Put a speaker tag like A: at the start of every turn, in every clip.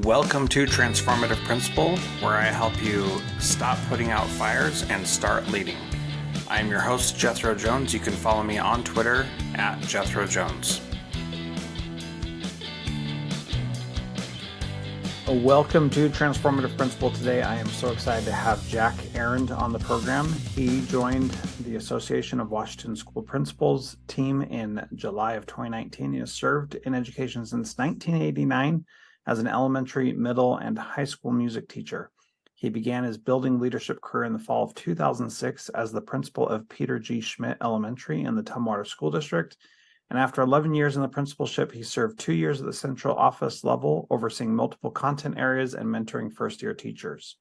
A: Welcome to Transformative Principal, where I help you stop putting out fires and start leading. I'm your host, Jethro Jones. You can follow me on Twitter at Jethro Jones. Welcome to Transformative Principal. Today, I am so excited to have Jack Arend on the program. He joined the Association of Washington School Principals team in July of 2019. He has served in education since 1989 as an elementary, middle, and high school music teacher. He began his building leadership career in the fall of 2006 as the principal of Peter G. Schmidt Elementary in the Tumwater School District. And after 11 years in the principalship, he served 2 years at the central office level, overseeing multiple content areas and mentoring first-year teachers.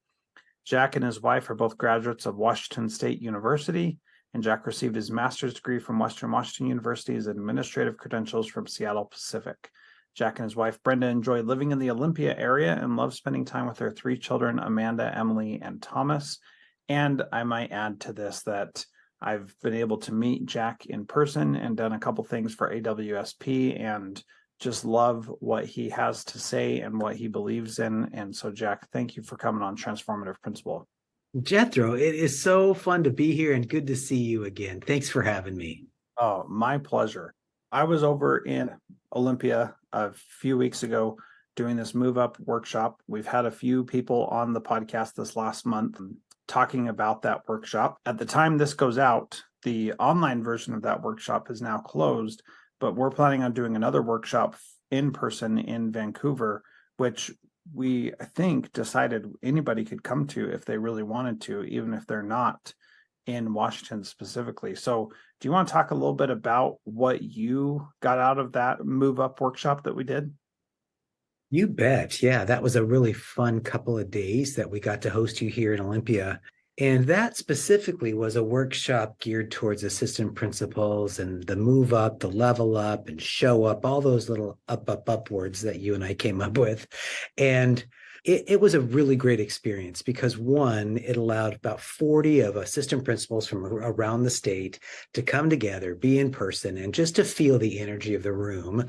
A: Jack and his wife are both graduates of Washington State University, and Jack received his master's degree from Western Washington University's administrative credentials from Seattle Pacific. Jack and his wife, Brenda, enjoy living in the Olympia area and love spending time with their 3 children, Amanda, Emily, and Thomas. And I might add to this that I've been able to meet Jack in person and done a couple things for AWSP and just love what he has to say and what he believes in. And so, Jack, thank you for coming on Transformative Principal.
B: Jethro, it is so fun to be here and good to see you again. Thanks for having me.
A: Oh, my pleasure. I was over in Olympia a few weeks ago doing this Move Up workshop. We've had a few people on the podcast this last month talking about that workshop. At the time this goes out, the online version of that workshop is now closed, but we're planning on doing another workshop in person in Vancouver, which we, I think, decided anybody could come to if they really wanted to, even if they're not in Washington specifically. So do you want to talk a little bit about what you got out of that Move Up workshop that we did?
B: You bet. Yeah, that was a really fun couple of days that we got to host you here in Olympia. And that specifically was a workshop geared towards assistant principals and the move up, the level up, and show up, all those little up words that you and I came up with. And it was a really great experience because, one, it allowed about 40 of assistant principals from around the state to come together, be in person, and just to feel the energy of the room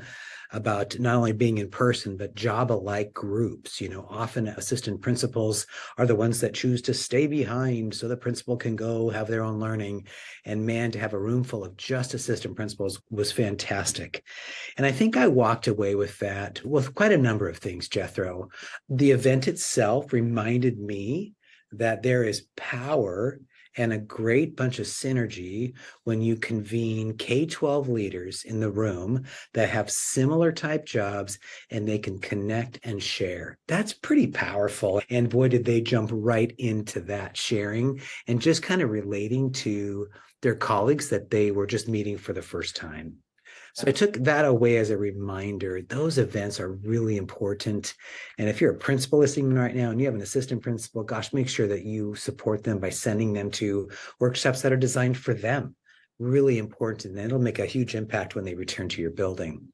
B: about not only being in person, but job-alike groups. You know, often assistant principals are the ones that choose to stay behind so the principal can go have their own learning. And man, to have a room full of just assistant principals was fantastic. And I think I walked away with that with quite a number of things, Jethro. The event itself reminded me that there is power and a great bunch of synergy when you convene K-12 leaders in the room that have similar type jobs and they can connect and share. That's pretty powerful. And boy, did they jump right into that sharing and just kind of relating to their colleagues that they were just meeting for the first time. So I took that away as a reminder. Those events are really important. And if you're a principal listening right now and you have an assistant principal, gosh, make sure that you support them by sending them to workshops that are designed for them. Really important. And it'll make a huge impact when they return to your building.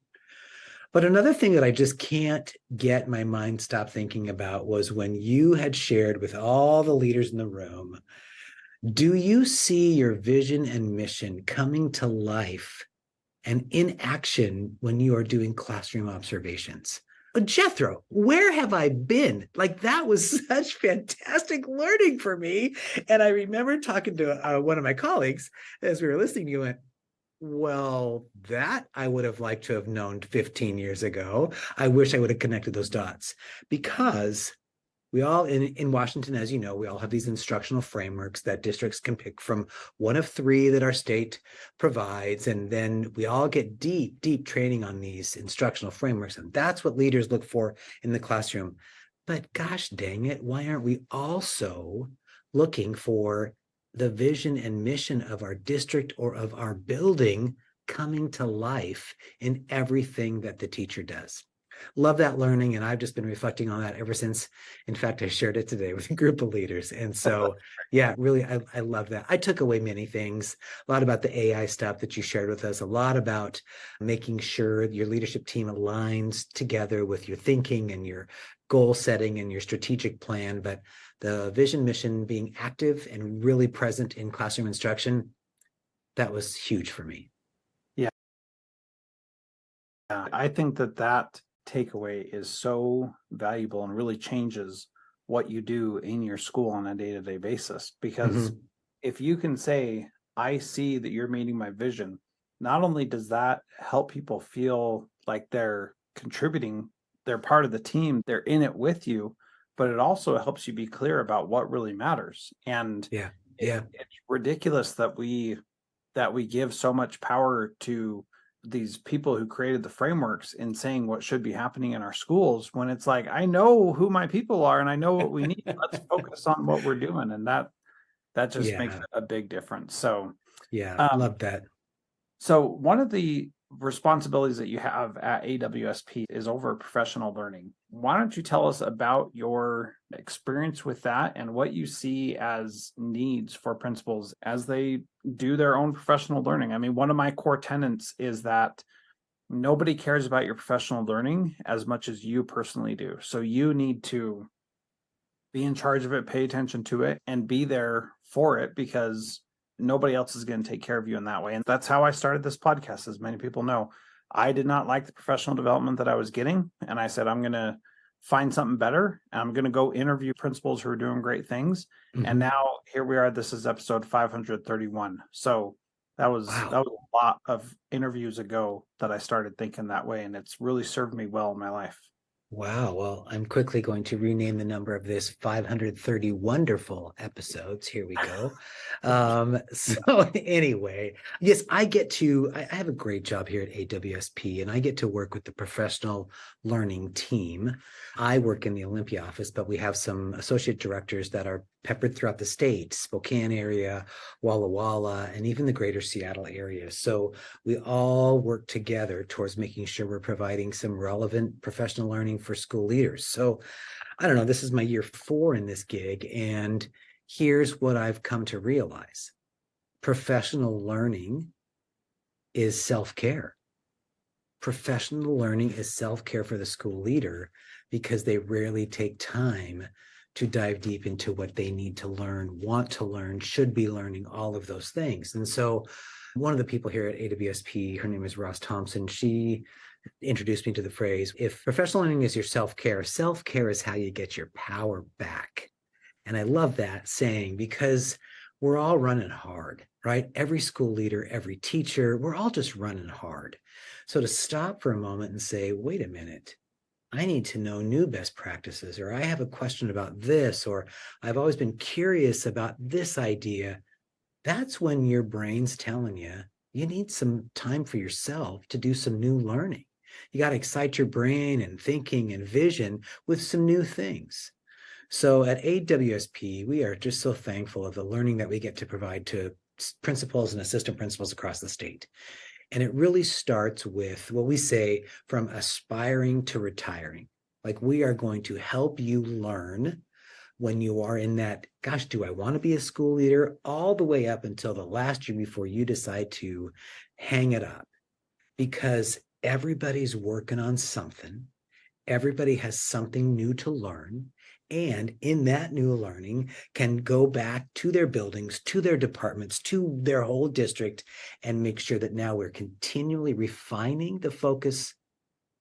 B: But another thing that I just can't get my mind stop thinking about was when you had shared with all the leaders in the room, do you see your vision and mission coming to life and in action when you are doing classroom observations? But Jethro, where have I been? Like, that was such fantastic learning for me. And I remember talking to one of my colleagues as we were listening, you went, well, that I would have liked to have known 15 years ago. I wish I would have connected those dots, because we all in Washington, as you know, we all have these instructional frameworks that districts can pick from, one of 3 that our state provides. And then we all get deep training on these instructional frameworks. And that's what leaders look for in the classroom. But gosh dang it, why aren't we also looking for the vision and mission of our district or of our building coming to life in everything that the teacher does? Love that learning. And I've just been reflecting on that ever since. In fact, I shared it today with a group of leaders. And so, yeah, really, I love that. I took away many things, a lot about the AI stuff that you shared with us, a lot about making sure your leadership team aligns together with your thinking and your goal setting and your strategic plan. But the vision mission being active and really present in classroom instruction, that was huge for me.
A: Yeah, I think that takeaway is so valuable and really changes what you do in your school on a day-to-day basis. Because
B: Mhm.
A: if you can say, I see that you're meeting my vision, not only does that help people feel like they're contributing, they're part of the team, they're in it with you, but it also helps you be clear about what really matters. And
B: Yeah. Yeah.
A: it's ridiculous that we give so much power to these people who created the frameworks in saying what should be happening in our schools, when it's like, I know who my people are and I know what we need. Let's focus on what we're doing. And that just makes
B: Yeah.
A: a big difference. So
B: Yeah.
A: um,
B: Love that.
A: so one of the responsibilities that you have at AWSP is over professional learning. Why don't you tell us about your experience with that and what you see as needs for principals as they do their own professional learning? I mean, one of my core tenets is that nobody cares about your professional learning as much as you personally do. So you need to be in charge of it, pay attention to it, and be there for it, because nobody else is going to take care of you in that way. And that's how I started this podcast. As many people know, I did not like the professional development that I was getting. And I said, I'm going to find something better. I'm going to go interview principals who are doing great things. And
B: Mhm.
A: now here we are. This is episode 531. So that
B: Wow.
A: was a lot of interviews ago that I started thinking that way. And it's really served me well in my life.
B: Wow. Well, I'm quickly going to rename the number of this 530 wonderful episodes. Here we go. So anyway, yes, I have a great job here at AWSP and I get to work with the professional learning team. I work in the Olympia office, but we have some associate directors that are peppered throughout the state, Spokane area, Walla Walla, and even the greater Seattle area. So we all work together towards making sure we're providing some relevant professional learning for school leaders. So I don't know, this is my year 4 in this gig. And here's what I've come to realize: professional learning is self-care. Professional learning is self-care for the school leader because they rarely take time to dive deep into what they need to learn, want to learn, should be learning, all of those things. And so one of the people here at AWSP, her name is Ross Thompson, she introduced me to the phrase, if professional learning is your self-care, self-care is how you get your power back. And I love that saying because we're all running hard, right? Every school leader, every teacher, we're all just running hard. So to stop for a moment and say, wait a minute, I need to know new best practices, or I have a question about this, or I've always been curious about this idea. That's when your brain's telling you, you need some time for yourself to do some new learning. You got to excite your brain and thinking and vision with some new things. So at AWSP, we are just so thankful of the learning that we get to provide to principals and assistant principals across the state. And it really starts with what we say, from aspiring to retiring. Like, we are going to help you learn when you are in that, gosh, do I want to be a school leader, all the way up until the last year before you decide to hang it up. Because everybody's working on something. Everybody has something new to learn. And in that new learning can go back to their buildings, to their departments, to their whole district, and make sure that now we're continually refining the focus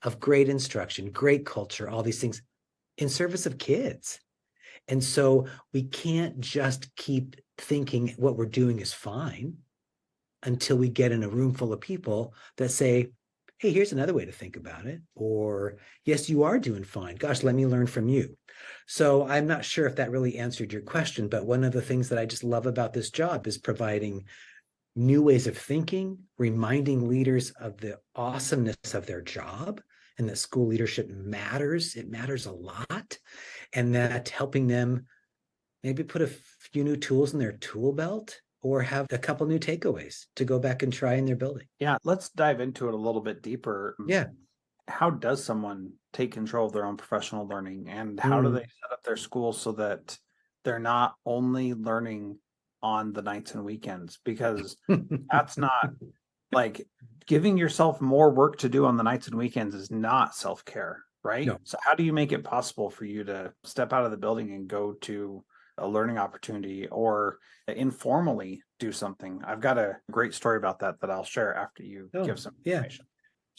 B: of great instruction, great culture, all these things in service of kids. And so we can't just keep thinking what we're doing is fine until we get in a room full of people that say, hey, here's another way to think about it. Or, yes, you are doing fine. Gosh, let me learn from you. So I'm not sure if that really answered your question, but one of the things that I just love about this job is providing new ways of thinking, reminding leaders of the awesomeness of their job and that school leadership matters. It matters a lot. And that helping them maybe put a few new tools in their tool belt or have a couple new takeaways to go back and try in their building.
A: Yeah, let's dive into it a little bit deeper.
B: Yeah.
A: How does someone take control of their own professional learning, and how do they
B: Mm.
A: set up their school so that they're not only learning on the nights and weekends? Because that's not, like, giving yourself more work to do on the nights and weekends is not self-care, right?
B: No.
A: So how do you make it possible for you to step out of the building and go to a learning opportunity or informally do something? I've got a great story about that I'll share after you
B: Oh,
A: give some
B: yeah.
A: information.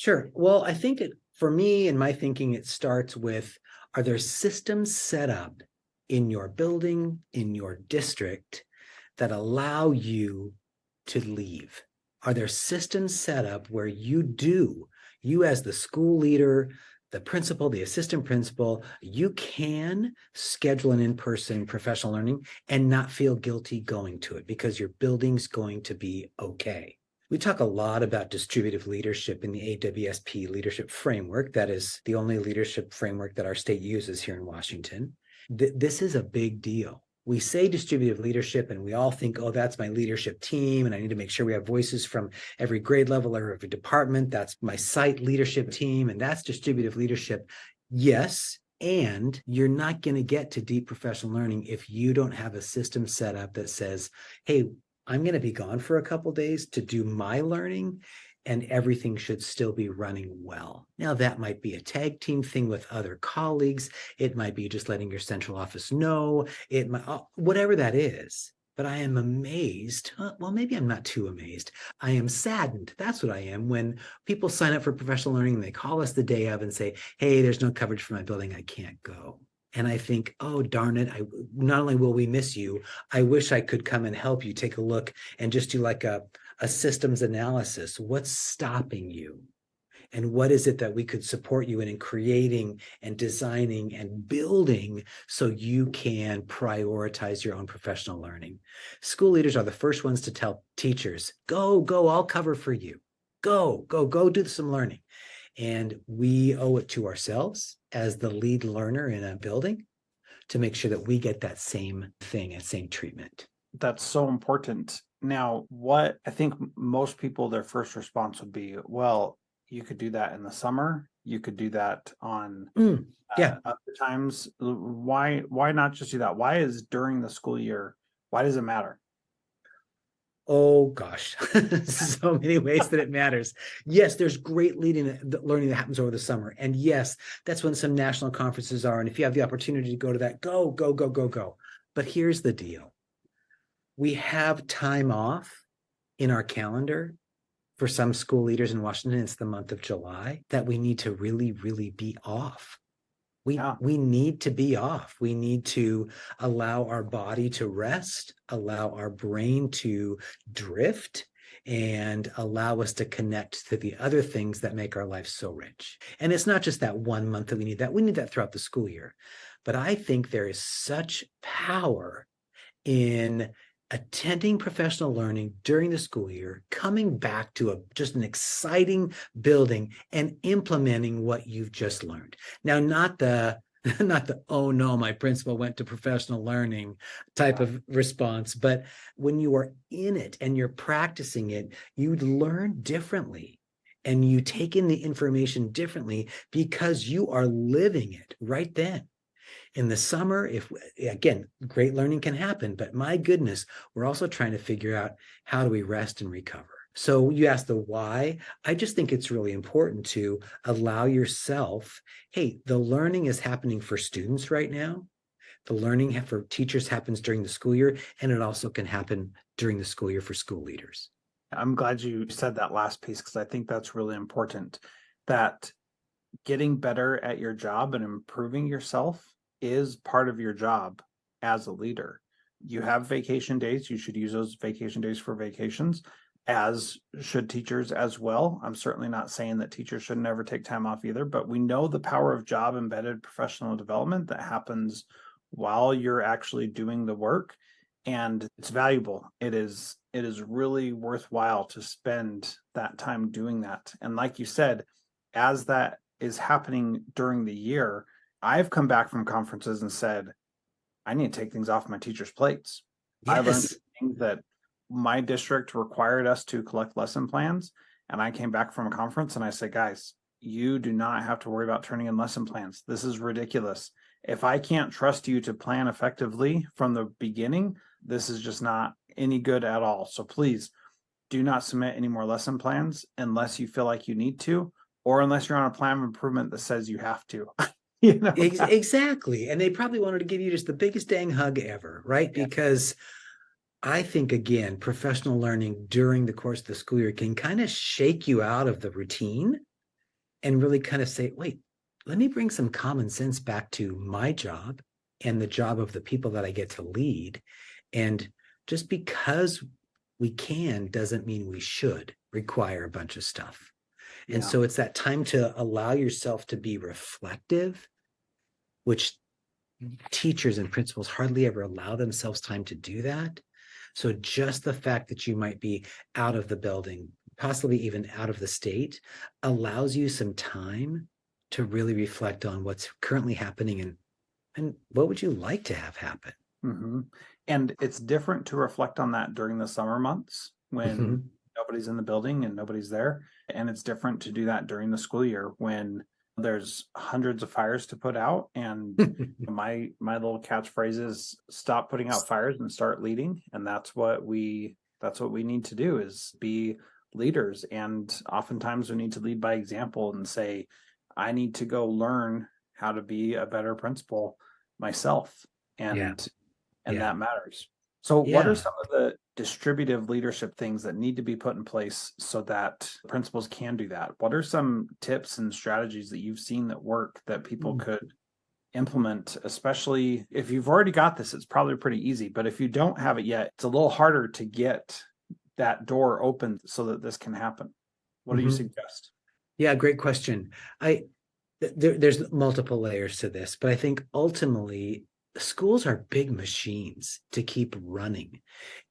B: Sure. Well, I think for me and my thinking, it starts with, are there systems set up in your building, in your district, that allow you to leave? Are there systems set up where you as the school leader, the principal, the assistant principal, you can schedule an in-person professional learning and not feel guilty going to it because your building's going to be okay? We talk a lot about distributive leadership in the AWSP leadership framework. That is the only leadership framework that our state uses here in Washington. This is a big deal. We say distributive leadership and we all think, oh, that's my leadership team. And I need to make sure we have voices from every grade level or every department. That's my site leadership team. And that's distributive leadership. Yes. And you're not going to get to deep professional learning if you don't have a system set up that says, hey, I'm going to be gone for a couple of days to do my learning, and everything should still be running well. Now, that might be a tag team thing with other colleagues. It might be just letting your central office know. It might, whatever that is. But I am amazed. Well, maybe I'm not too amazed. I am saddened. That's what I am when people sign up for professional learning and they call us the day of and say, hey, there's no coverage for my building. I can't go. And I think, oh, darn it. Not only will we miss you, I wish I could come and help you take a look and just do like a systems analysis. What's stopping you? And what is it that we could support you in creating and designing and building so you can prioritize your own professional learning? School leaders are the first ones to tell teachers, go, I'll cover for you. Go, do some learning. And we owe it to ourselves as the lead learner in a building to make sure that we get that same thing and same treatment.
A: That's so important. Now, what I think most people, their first response would be, well, you could do that in the summer. You could do that on
B: Yeah.
A: other times. Why not just do that? Why is during the school year? Why does it matter?
B: Oh gosh, so many ways that it matters. Yes, there's great learning that happens over the summer. And yes, that's when some national conferences are. And if you have the opportunity to go to that, go. But here's the deal. We have time off in our calendar. For some school leaders in Washington, it's the month of July that we need to really, really be off. We need to be off. We need to allow our body to rest, allow our brain to drift, and allow us to connect to the other things that make our life so rich. And it's not just that 1 month that we need that. We need that throughout the school year. But I think there is such power in attending professional learning during the school year, coming back to just an exciting building and implementing what you've just learned. Now, not the oh no, my principal went to professional learning type of response, but when you are in it and you're practicing it, you learn differently and you take in the information differently because you are living it right then. In the summer, again, great learning can happen, but my goodness, we're also trying to figure out how do we rest and recover. So you ask the why. I just think it's really important to allow yourself, hey, the learning is happening for students right now. The learning for teachers happens during the school year, and it also can happen during the school year for school leaders.
A: I'm glad you said that last piece because I think that's really important, that getting better at your job and improving yourself is part of your job as a leader. You have vacation days. You should use those vacation days for vacations, as should teachers as well. I'm certainly not saying that teachers should never take time off either, but we know the power of job embedded professional development that happens while you're actually doing the work. And it's valuable. It is really worthwhile to spend that time doing that. And like you said, as that is happening during the year, I've come back from conferences and said, I need to take things off my teachers' plates.
B: Yes.
A: I learned things that my district required us to collect lesson plans. And I came back from a conference and I said, guys, you do not have to worry about turning in lesson plans. This is ridiculous. If I can't trust you to plan effectively from the beginning, this is just not any good at all. So please do not submit any more lesson plans unless you feel like you need to, or unless you're on a plan of improvement that says you have to. You know?
B: Exactly. And they probably wanted to give you just the biggest dang hug ever, right? Yeah. Because I think, again, professional learning during the course of the school year can kind of shake you out of the routine and really kind of say, wait, let me bring some common sense back to my job and the job of the people that I get to lead. And just because we can doesn't mean we should require a bunch of stuff. And
A: Yeah.
B: so it's that time to allow yourself to be reflective, which teachers and principals hardly ever allow themselves time to do that. So just the fact that you might be out of the building, possibly even out of the state, allows you some time to really reflect on what's currently happening and what would you like to have happen.
A: Hmm. And it's different to reflect on that during the summer months when
B: Mhm.
A: nobody's in the building and nobody's there. And it's different to do that during the school year when there's hundreds of fires to put out. And my little catchphrase is stop putting out fires and start leading. And that's what we need to do is be leaders. And oftentimes we need to lead by example and say, I need to go learn how to be a better principal myself.
B: Yeah,
A: And
B: yeah,
A: that matters. So, what are
B: yeah.
A: some of the distributive leadership things that need to be put in place so that principals can do that? What are some tips and strategies that you've seen that work that people
B: Mm.
A: could implement, especially if you've already got this, it's probably pretty easy. But if you don't have it yet, it's a little harder to get that door open so that this can happen. What do you
B: Mhm.
A: suggest?
B: Yeah, great question. There's multiple layers to this, but I think ultimately schools are big machines to keep running.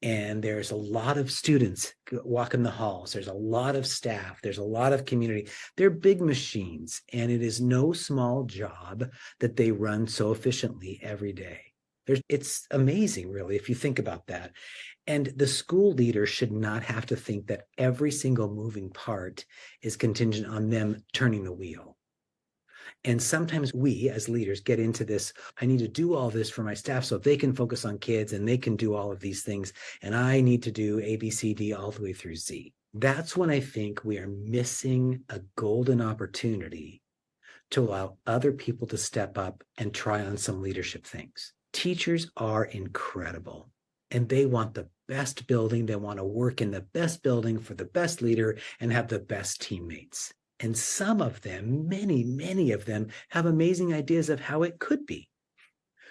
B: And there's a lot of students walking the halls. There's a lot of staff. There's a lot of community. They're big machines, and it is no small job that they run so efficiently every day. It's amazing, really, if you think about that. And the school leader should not have to think that every single moving part is contingent on them turning the wheel. And sometimes we as leaders get into this, I need to do all this for my staff so they can focus on kids and they can do all of these things. And I need to do A, B, C, D all the way through Z. That's when I think we are missing a golden opportunity to allow other people to step up and try on some leadership things. Teachers are incredible and they want the best building. They want to work in the best building for the best leader and have the best teammates. And some of them, many of them, have amazing ideas of how it could be.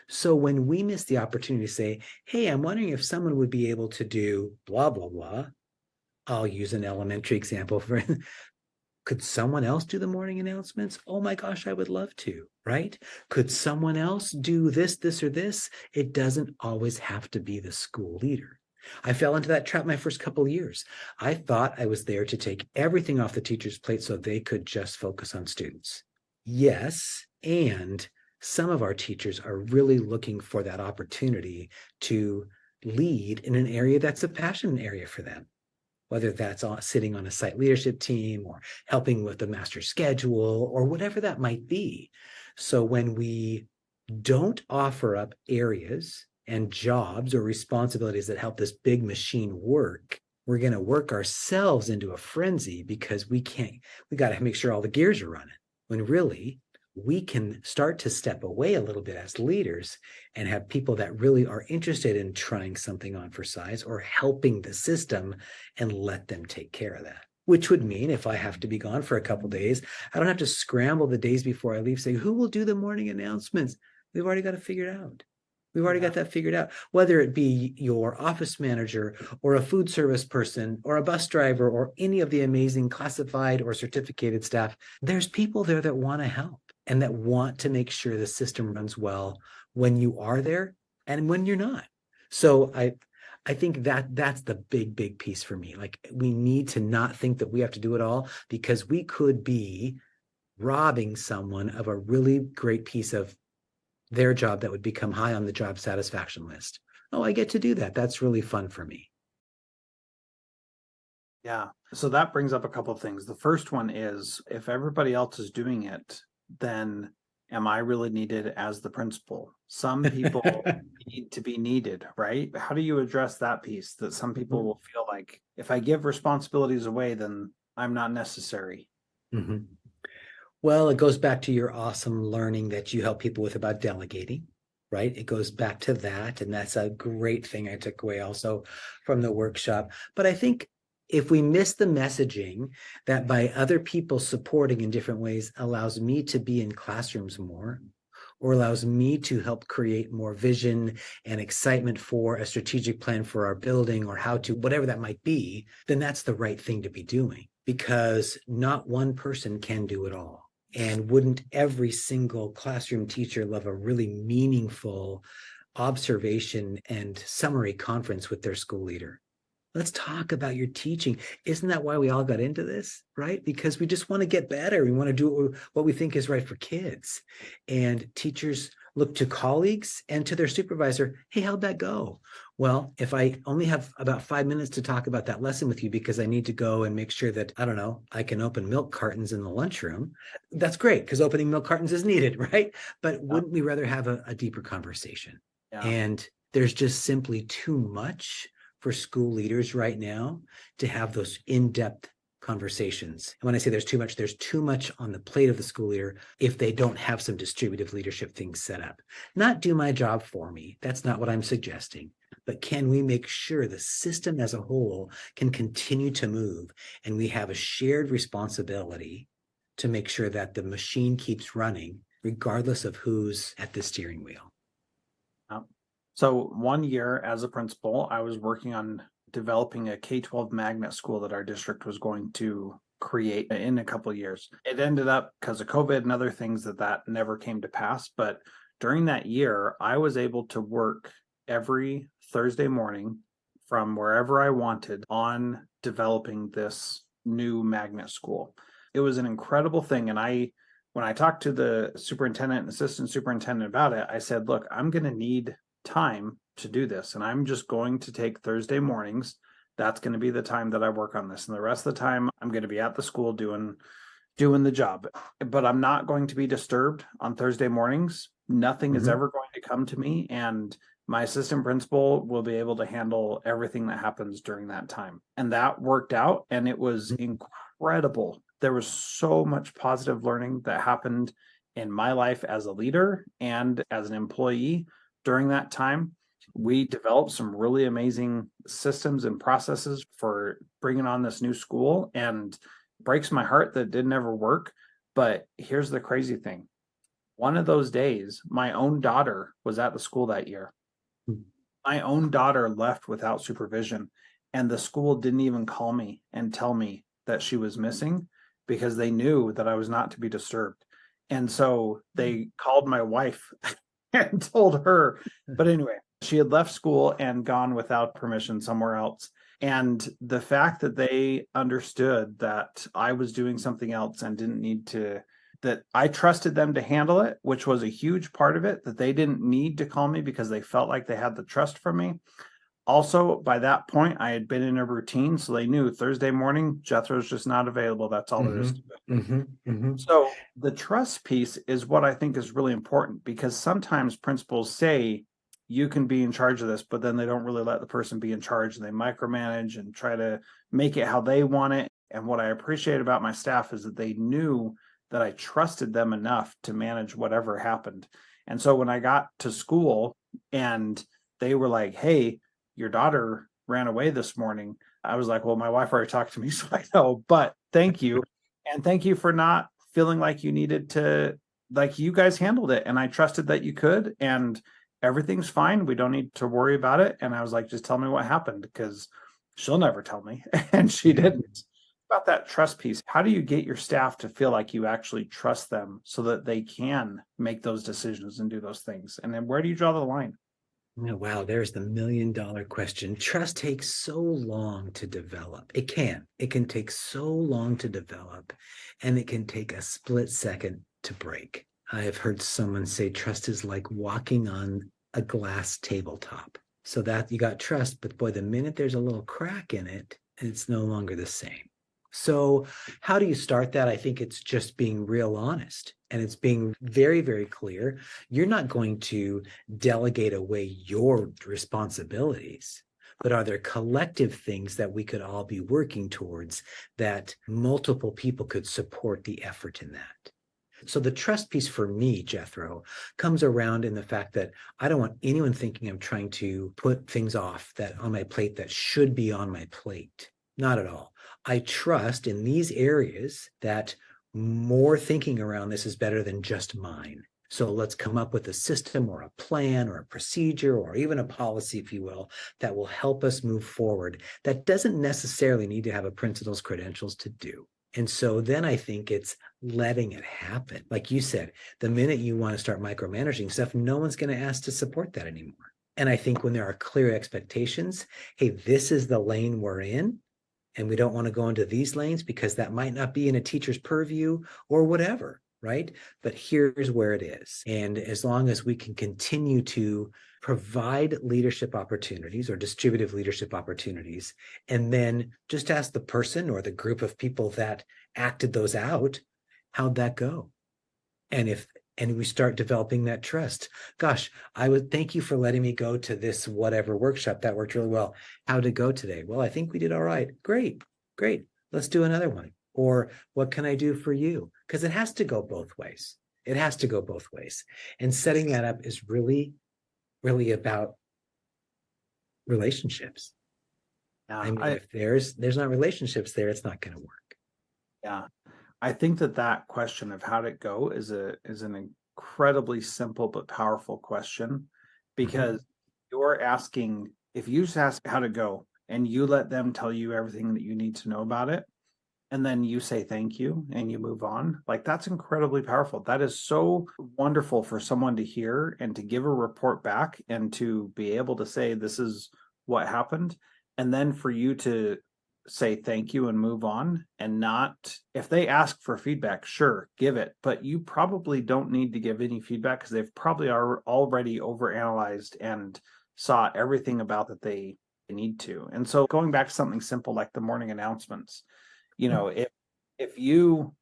B: So when we miss the opportunity to say, hey, I'm wondering if someone would be able to do blah, blah, blah. I'll use an elementary example for could someone else do the morning announcements? Oh my gosh, I would love to, right? Could someone else do this, or this? It doesn't always have to be the school leader. I fell into that trap my first couple of years. I thought I was there to take everything off the teacher's plate so they could just focus on students. Yes, and some of our teachers are really looking for that opportunity to lead in an area that's a passion area for them, whether that's sitting on a site leadership team or helping with the master schedule or whatever that might be. So when we don't offer up areas and jobs or responsibilities that help this big machine work, we're going to work ourselves into a frenzy because we got to make sure all the gears are running. When really, we can start to step away a little bit as leaders and have people that really are interested in trying something on for size or helping the system and let them take care of that. Which would mean if I have to be gone for a couple of days, I don't have to scramble the days before I leave, say, who will do the morning announcements? We've already got it figured out. We've already
A: Yeah.
B: got that figured out, whether it be your office manager or a food service person or a bus driver or any of the amazing classified or certificated staff. There's people there that want to help and that want to make sure the system runs well when you are there and when you're not. So I think that's the big piece for me. Like we need to not think that we have to do it all because we could be robbing someone of a really great piece of their job that would become high on the job satisfaction list. Oh, I get to do that. That's really fun for me.
A: Yeah. So that brings up a couple of things. The first one is if everybody else is doing it, then am I really needed as the principal? Some people need to be needed, right? How do you address that piece that some people will feel like if I give responsibilities away, then I'm not necessary?
B: Mhm. Well, it goes back to your awesome learning that you help people with about delegating, right? It goes back to that. And that's a great thing I took away also from the workshop. But I think If we miss the messaging that by other people supporting in different ways allows me to be in classrooms more, or allows me to help create more vision and excitement for a strategic plan for our building or how to, whatever that might be, then that's the right thing to be doing, because not one person can do it all. And wouldn't every single classroom teacher love a really meaningful observation and summary conference with their school leader? Let's talk about your teaching. Isn't that why we all got into this, right? Because we just want to get better. We want to do what we think is right for kids. And teachers look to colleagues and to their supervisor. Hey, how'd that go? Well, if I only have about 5 minutes to talk about that lesson with you because I need to go and make sure that, I don't know, I can open milk cartons in the lunchroom, that's great because opening milk cartons is needed, right? But wouldn't we rather have a deeper conversation?
A: Yeah.
B: And there's just simply too much for school leaders right now to have those in-depth conversations. And when I say there's too much on the plate of the school leader if they don't have some distributive leadership things set up. Not do my job for me. That's not what I'm suggesting. But can we make sure the system as a whole can continue to move and we have a shared responsibility to make sure that the machine keeps running regardless of who's at the steering wheel?
A: So 1 year as a principal, I was working on developing a K-12 magnet school that our district was going to create in a couple of years. It ended up, because of COVID and other things, that never came to pass. But during that year, I was able to work every Thursday morning from wherever I wanted on developing this new magnet school. It was an incredible thing. And when I talked to the superintendent and assistant superintendent about it, I said, look, I'm going to need time to do this, and I'm just going to take Thursday mornings. That's going to be the time that I work on this, and the rest of the time I'm going to be at the school doing the job. But I'm not going to be disturbed on Thursday mornings. Nothing is ever going to come to me, and my assistant principal will be able to handle everything that happens during that time. And that worked out, and it was incredible. There was so much positive learning that happened in my life as a leader and as an employee during that time. We developed some really amazing systems and processes for bringing on this new school, and it breaks my heart that it didn't ever work. But here's the crazy thing. One of those days, my own daughter was at the school that year. My own daughter left without supervision, and the school didn't even call me and tell me that she was missing because they knew that I was not to be disturbed. And so they called my wife and told her. But anyway, she had left school and gone without permission somewhere else. And the fact that they understood that I was doing something else and didn't need to, that I trusted them to handle it, which was a huge part of it, that they didn't need to call me because they felt like they had the trust from me. Also, by that point, I had been in a routine, so they knew Thursday morning, Jethro's just not available. That's all there is to it. So the trust piece is what I think is really important, because sometimes principals say you can be in charge of this, but then they don't really let the person be in charge, and they micromanage and try to make it how they want it. And what I appreciate about my staff is that they knew that I trusted them enough to manage whatever happened. And so when I got to school and they were like, hey, your daughter ran away this morning, I was like, well, my wife already talked to me, so I know, but thank you. And thank you for not feeling like you needed to, like, you guys handled it, and I trusted that you could, and everything's fine. We don't need to worry about it. And I was like, just tell me what happened, because she'll never tell me. And she didn't. About that trust piece, how do you get your staff to feel like you actually trust them so that they can make those decisions and do those things? And then where do you draw the line?
B: Oh, wow, there's the million-dollar question. Trust takes so long to develop. It can take so long to develop, and it can take a split second to break. I have heard someone say trust is like walking on a glass tabletop. So that you got trust, but boy, the minute there's a little crack in it, it's no longer the same. So how do you start that? I think it's just being real honest, and it's being very, very clear. You're not going to delegate away your responsibilities, but are there collective things that we could all be working towards that multiple people could support the effort in that? So the trust piece for me, Jethro, comes around in the fact that I don't want anyone thinking I'm trying to put things off that on my plate that should be on my plate. Not at all. I trust in these areas that more thinking around this is better than just mine. So let's come up with a system or a plan or a procedure or even a policy, if you will, that will help us move forward. That doesn't necessarily need to have a principal's credentials to do. And so then I think it's letting it happen. Like you said, the minute you want to start micromanaging stuff, no one's going to ask to support that anymore. And I think when there are clear expectations, hey, this is the lane we're in, and we don't want to go into these lanes because that might not be in a teacher's purview or whatever, right? But here's where it is. And as long as we can continue to provide leadership opportunities or distributive leadership opportunities, and then just ask the person or the group of people that acted those out, how'd that go? And we start developing that trust. Gosh, I would thank you for letting me go to this whatever workshop. That worked really well. How did it go today? Well, I think we did all right. Great. Let's do another one. Or what can I do for you? Because it has to go both ways. It has to go both ways. And setting that up is really, really about relationships.
A: Yeah,
B: I mean, if there's not relationships there, it's not going to work.
A: yeah. I think that question of how'd it go is an incredibly simple but powerful question, because you're asking, if you just ask how'd it go and you let them tell you everything that you need to know about it, and then you say thank you and you move on, like that's incredibly powerful. That is so wonderful for someone to hear and to give a report back and to be able to say this is what happened, and then for you to say thank you and move on. And not, if they ask for feedback, sure, give it, but you probably don't need to give any feedback because they've probably already overanalyzed and saw everything about that they need to. And so going back to something simple like the morning announcements, if you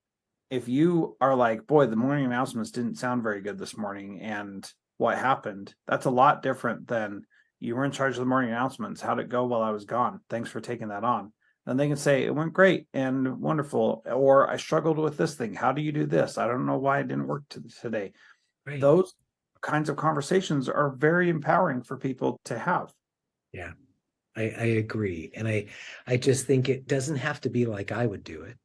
A: are like, boy, the morning announcements didn't sound very good this morning, and what happened, that's a lot different than, you were in charge of the morning announcements, how'd it go while I was gone, thanks for taking that on. And they can say it went great and wonderful, or I struggled with this thing, how do you do this, I don't know why it didn't work today.
B: Right.
A: Those kinds of conversations are very empowering for people to have.
B: Yeah, I agree. And I just think it doesn't have to be like I would do it.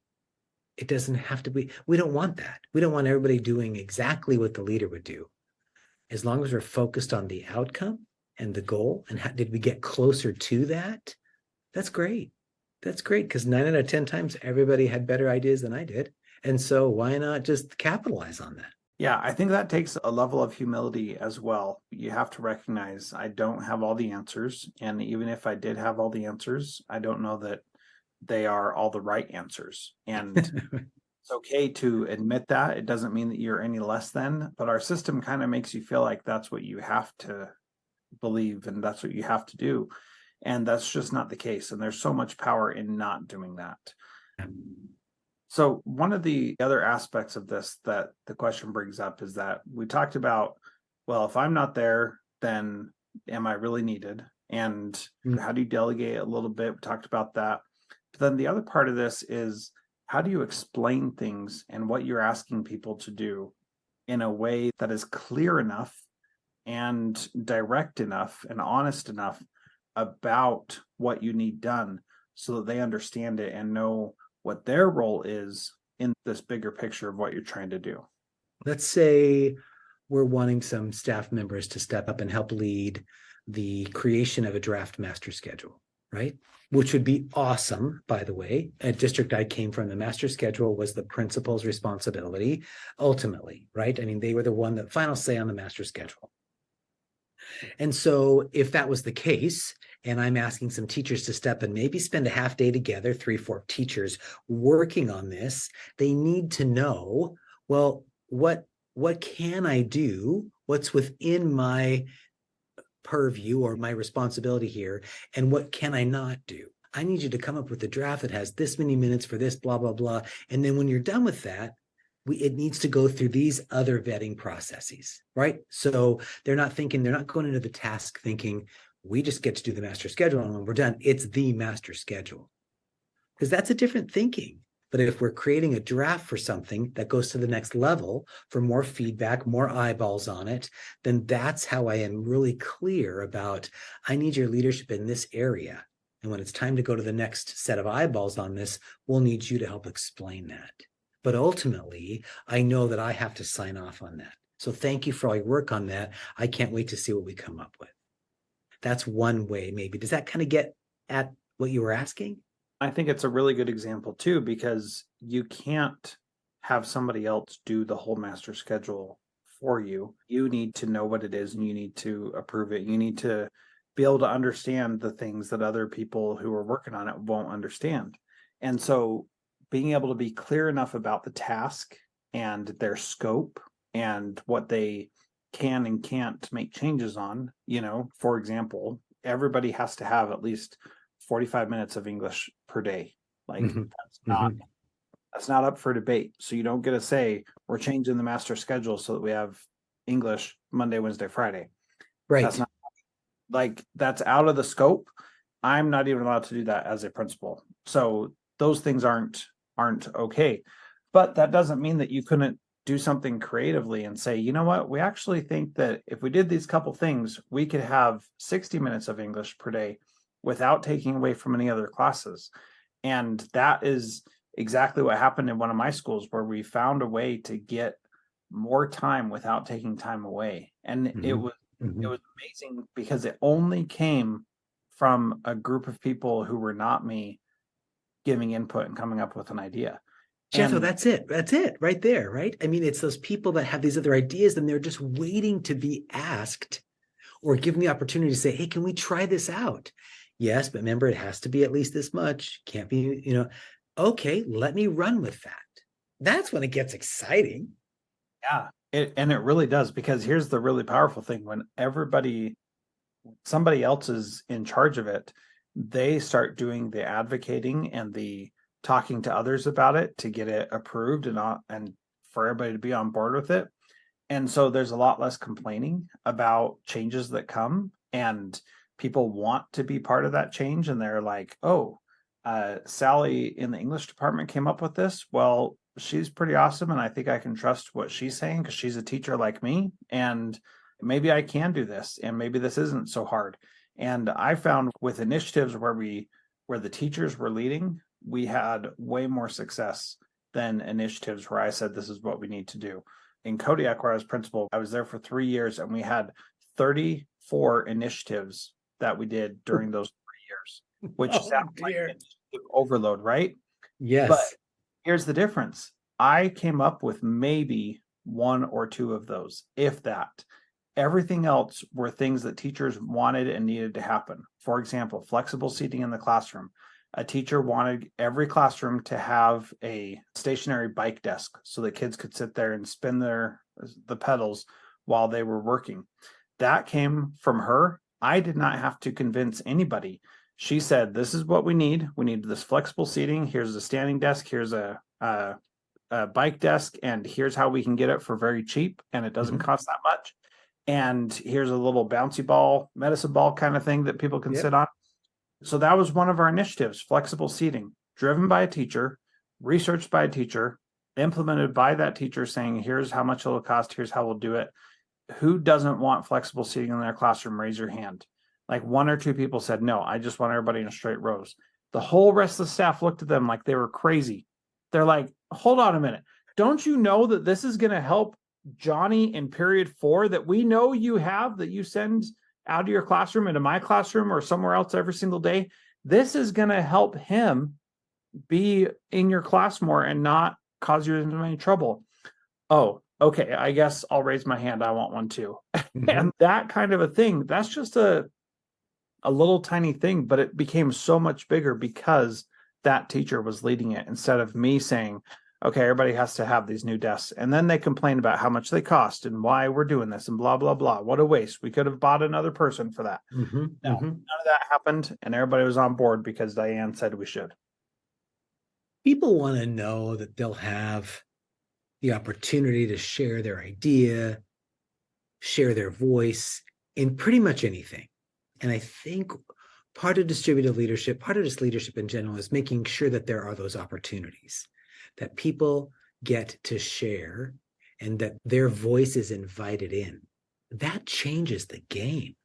B: It doesn't have to be. We don't want that. We don't want everybody doing exactly what the leader would do. As long as we're focused on the outcome and the goal and how did we get closer to that, that's great. That's great, because 9 out of 10 times everybody had better ideas than I did. And so why not just capitalize on that?
A: Yeah, I think that takes a level of humility as well. You have to recognize I don't have all the answers. And even if I did have all the answers, I don't know that they are all the right answers. And it's okay to admit that. It doesn't mean that you're any less than, but our system kind of makes you feel like that's what you have to believe and that's what you have to do. And that's just not the case. And there's so much power in not doing that. So one of the other aspects of this that the question brings up is that we talked about, well, if I'm not there, then am I really needed? And how do you delegate a little bit? We talked about that. But then the other part of this is, how do you explain things and what you're asking people to do in a way that is clear enough and direct enough and honest enough about what you need done, so that they understand it and know what their role is in this bigger picture of what you're trying to do.
B: Let's say we're wanting some staff members to step up and help lead the creation of a draft master schedule, right? Which would be awesome, by the way. A district I came from, the master schedule was the principal's responsibility, ultimately, right? I mean, they were the one that final say on the master schedule. And so if that was the case, and I'm asking some teachers to step and maybe spend a half day together, 3-4 teachers working on this, they need to know, well, what can I do? What's within my purview or my responsibility here? And what can I not do? I need you to come up with a draft that has this many minutes for this, blah, blah, blah. And then when you're done with that, it needs to go through these other vetting processes, right? So they're not going into the task thinking, we just get to do the master schedule, and when we're done, it's the master schedule. Because that's a different thinking. But if we're creating a draft for something that goes to the next level for more feedback, more eyeballs on it, then that's how I am really clear about, I need your leadership in this area. And when it's time to go to the next set of eyeballs on this, we'll need you to help explain that. But ultimately, I know that I have to sign off on that. So thank you for all your work on that. I can't wait to see what we come up with. That's one way, maybe. Does that kind of get at what you were asking?
A: I think it's a really good example too, because you can't have somebody else do the whole master schedule for you. You need to know what it is and you need to approve it. You need to be able to understand the things that other people who are working on it won't understand. And so being able to be clear enough about the task and their scope and what they can and can't make changes on, for example, everybody has to have at least 45 minutes of English per day. Like
B: Mhm.
A: that's not up for debate. So you don't get to say we're changing the master schedule so that we have English Monday, Wednesday, Friday. That's
B: Right.
A: not that's out of the scope. I'm not even allowed to do that as a principal. So those things aren't okay. But that doesn't mean that you couldn't do something creatively and say, you know what, we actually think that if we did these couple things, we could have 60 minutes of English per day without taking away from any other classes. And that is exactly what happened in one of my schools, where we found a way to get more time without taking time away. And it
B: Mhm.
A: was
B: Mhm.
A: amazing because it only came from a group of people who were not me giving input and coming up with an idea.
B: Jethro,
A: And
B: that's it. That's it right there, right? I mean, it's those people that have these other ideas and they're just waiting to be asked or given the opportunity to say, hey, can we try this out? Yes, but remember, it has to be at least this much. Can't be, okay, let me run with that. That's when it gets exciting.
A: yeah, it really does, because here's the really powerful thing: when somebody else is in charge of it, they start doing the advocating and the talking to others about it to get it approved and for everybody to be on board with it. And so there's a lot less complaining about changes that come, and people want to be part of that change. And they're like, oh, Sally in the English department came up with this. Well, she's pretty awesome. And I think I can trust what she's saying because she's a teacher like me. And maybe I can do this. And maybe this isn't so hard. And I found with initiatives where the teachers were leading, we had way more success than initiatives where I said, this is what we need to do. In Kodiak, where I was principal, I was there for 3 years, and we had 34 initiatives that we did during those 3 years, which
B: Oh,
A: sounds like
B: dear.
A: initiative overload, right? But
B: Yes.
A: here's the difference. I came up with maybe one or two of those, if that. Everything else were things that teachers wanted and needed to happen. For example, flexible seating in the classroom. A teacher wanted every classroom to have a stationary bike desk so that kids could sit there and spin the pedals while they were working. That came from her. I did not have to convince anybody. She said, "This is what we need. We need this flexible seating. Here's a standing desk. Here's a bike desk, and here's how we can get it for very cheap, and it doesn't
B: Mhm.
A: cost that much. And here's a little bouncy ball, medicine ball kind of thing that people can
B: Yep.
A: sit on." So that was one of our initiatives: flexible seating, driven by a teacher, researched by a teacher, implemented by that teacher, saying, here's how much it'll cost, here's how we'll do it. Who doesn't want flexible seating in their classroom? Raise your hand. Like one or two people said, no, I just want everybody in straight rows. The whole rest of the staff looked at them like they were crazy. They're like, hold on a minute. Don't you know that this is going to help Johnny in period 4 that we know you have, that you send out of your classroom into my classroom or somewhere else every single day? This is going to help him be in your class more and not cause you any trouble. Oh, okay, I guess I'll raise my hand. I want one too.
B: Mhm.
A: And that kind of a thing, that's just a little tiny thing, but it became so much bigger because that teacher was leading it instead of me saying, okay, everybody has to have these new desks. And then they complain about how much they cost and why we're doing this and blah, blah, blah. What a waste. We could have bought another person for that.
B: Mhm.
A: No,
B: Mhm.
A: none of that happened. And everybody was on board because Diane said we should.
B: People want to know that they'll have the opportunity to share their idea, share their voice in pretty much anything. And I think part of distributive leadership, part of just leadership in general, is making sure that there are those opportunities, that people get to share and that their voice is invited in. That changes the game,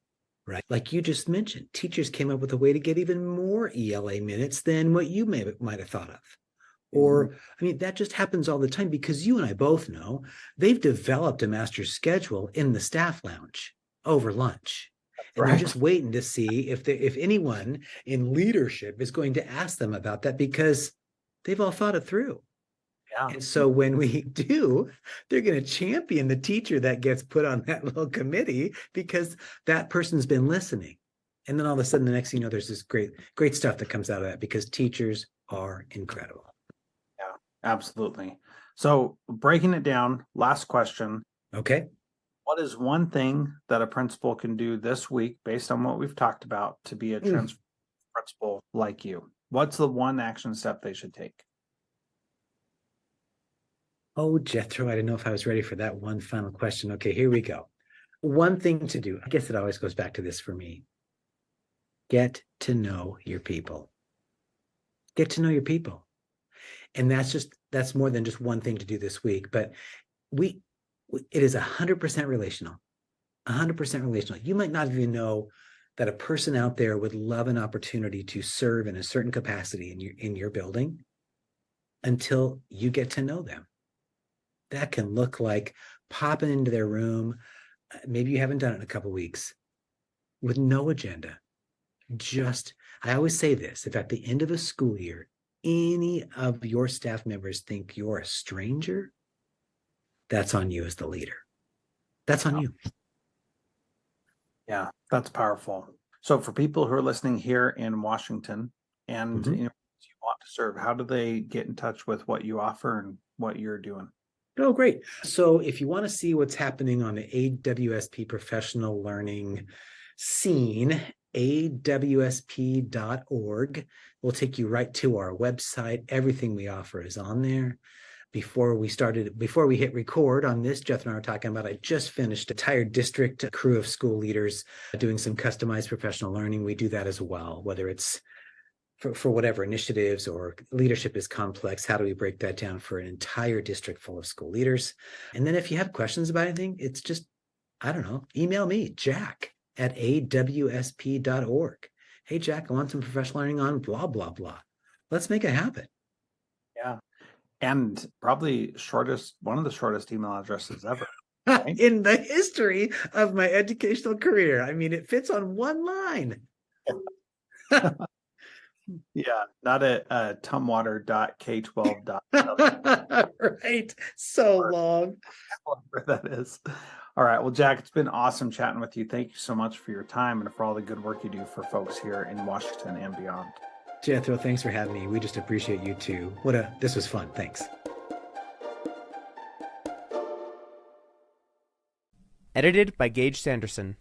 B: right? Like you just mentioned, teachers came up with a way to get even more ELA minutes than what you might have thought of. Or, I mean, that just happens all the time because you and I both know they've developed a master schedule in the staff lounge over lunch. And they're just waiting to see if anyone in leadership is going to ask them about that because they've all thought it through.
A: Yeah.
B: And so when we do, they're going to champion the teacher that gets put on that little committee because that person's been listening. And then all of a sudden, the next thing you know, there's this great stuff that comes out of that because teachers are incredible.
A: Yeah, absolutely. So breaking it down, last question.
B: Okay.
A: What is one thing that a principal can do this week based on what we've talked about to be a transformative principal like you? What's the one action step they should take?
B: Oh, Jethro, I didn't know if I was ready for that one final question. Okay, here we go. One thing to do, I guess it always goes back to this for me. Get to know your people. Get to know your people. And that's more than just one thing to do this week, but it is 100% relational. 100% relational. You might not even know that a person out there would love an opportunity to serve in a certain capacity in your building until you get to know them. That can look like popping into their room. Maybe you haven't done it in a couple of weeks with no agenda. I always say this, if at the end of a school year, any of your staff members think you're a stranger, that's on you as the leader. That's on you.
A: Yeah, that's powerful. So for people who are listening here in Washington and you want to serve, how do they get in touch with what you offer and what you're doing?
B: Oh, great. So if you want to see what's happening on the AWSP professional learning scene, awsp.org will take you right to our website. Everything we offer is on there. Before we hit record on this, Jeff and I were talking about, I just finished an entire district crew of school leaders doing some customized professional learning. We do that as well, whether it's for whatever initiatives or leadership is complex. How do we break that down for an entire district full of school leaders? And then if you have questions about anything, it's just, I don't know, email me, jack@awsp.org. Hey, Jack, I want some professional learning on blah, blah, blah. Let's make it happen.
A: Yeah. And probably one of the shortest email addresses ever. Right?
B: In the history of my educational career. I mean, it fits on one line.
A: Yeah, not at tumwater.k12.
B: Right. So long.
A: Whatever that is. All right. Well, Jack, it's been awesome chatting with you. Thank you so much for your time and for all the good work you do for folks here in Washington and beyond.
B: Jethro, thanks for having me. We just appreciate you too. This was fun. Thanks.
C: Edited by Gage Sanderson.